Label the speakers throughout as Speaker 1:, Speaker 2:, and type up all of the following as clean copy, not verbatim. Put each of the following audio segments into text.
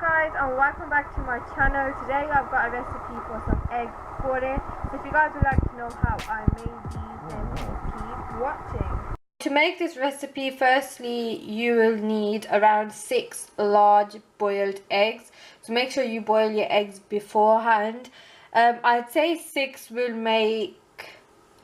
Speaker 1: Guys, and welcome back to my channel. Today I've got a recipe for some egg pakoreh. So if you guys would like to know how I made these, then please keep watching. To make this recipe, firstly you will need around 6 large boiled eggs. So make sure you boil your eggs beforehand. I'd say 6 will make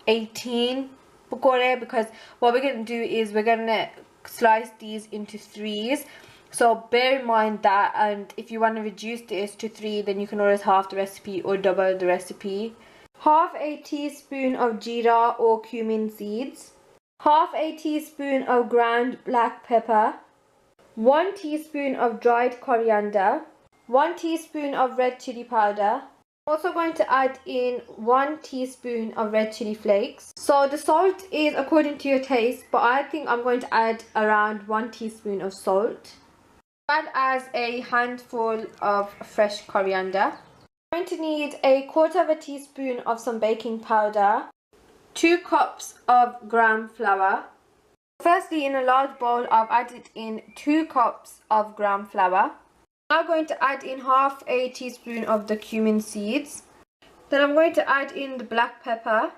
Speaker 1: 18 pakoreh, because what we're going to do is we're going to slice these into 3s. So bear in mind that, and if you want to reduce this to 3, then you can always half the recipe or double the recipe. Half a teaspoon of jeera or cumin seeds, half a teaspoon of ground black pepper, 1 teaspoon of dried coriander, 1 teaspoon of red chili powder. Also going to add in 1 teaspoon of red chili flakes. So the salt is according to your taste, but I think I'm going to add around 1 teaspoon of salt. Add as a handful of fresh coriander. I'm going to need a 1/4 teaspoon of some baking powder, 2 cups of gram flour. Firstly, in a large bowl, I've added in 2 cups of gram flour. I'm going to add in half a teaspoon of the cumin seeds. Then I'm going to add in the black pepper.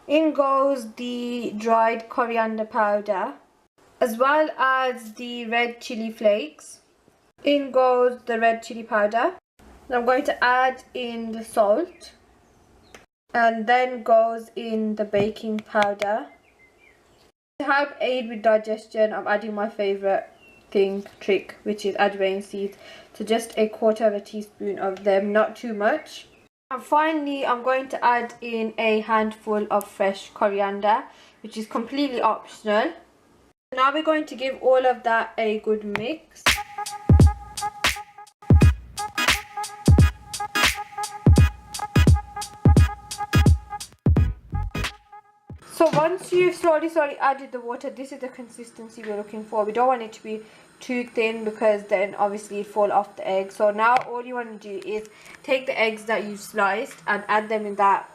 Speaker 1: In goes the dried coriander powder, as well as the red chili flakes. In goes the red chili powder. I'm going to add in the salt, and then goes in the baking powder. To help aid with digestion, I'm adding my favourite trick, which is ajwain seeds. So just a 1/4 teaspoon of them, not too much. And finally, I'm going to add in a handful of fresh coriander, which is completely optional. Now we're going to give all of that a good mix. So once you've slowly added the water, this is the consistency we're looking for. We don't want it to be too thin, because then obviously it fall off the egg. So now all you want to do is take the eggs that you've sliced and add them in that.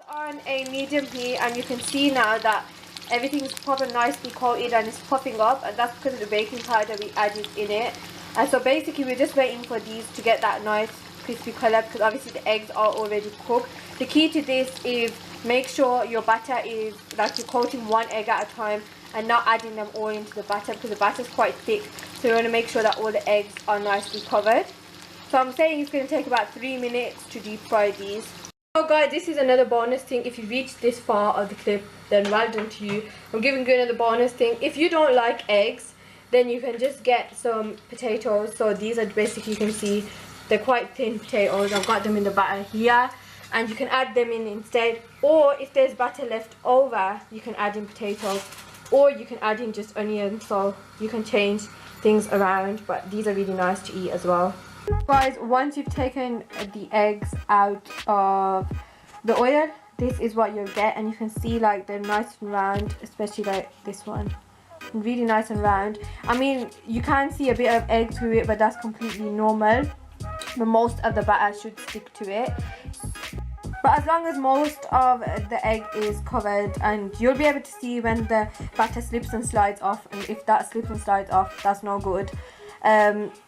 Speaker 1: On a medium heat, and you can see now that everything's proper nicely coated and it's puffing up, and that's because of the baking powder we added in it. And so basically we're just waiting for these to get that nice crispy colour, because obviously the eggs are already cooked. The key to this is make sure your batter is like you're coating 1 egg at a time and not adding them all into the batter, because the batter is quite thick. So you want to make sure that all the eggs are nicely covered. So I'm saying it's going to take about 3 minutes to deep fry these. So guys, this is another bonus thing. If you reached this far of the clip, then well done to you. I'm giving you another bonus thing. If you don't like eggs, then you can just get some potatoes. So these are basically, you can see they're quite thin potatoes. I've got them in the batter here, and you can add them in instead. Or if there's batter left over, you can add in potatoes, or you can add in just onions. So you can change things around, but these are really nice to eat as well. Guys, once you've taken the eggs out of the oil, this is what you'll get, and you can see like they're nice and round, especially like this one, really nice and round. I mean, you can see a bit of egg through it, but that's completely normal, but most of the batter should stick to it. But as long as most of the egg is covered, and you'll be able to see when the batter slips and slides off, and if that slips and slides off, that's no good.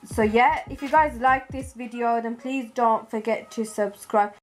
Speaker 1: So yeah, if you guys like this video, then please don't forget to subscribe.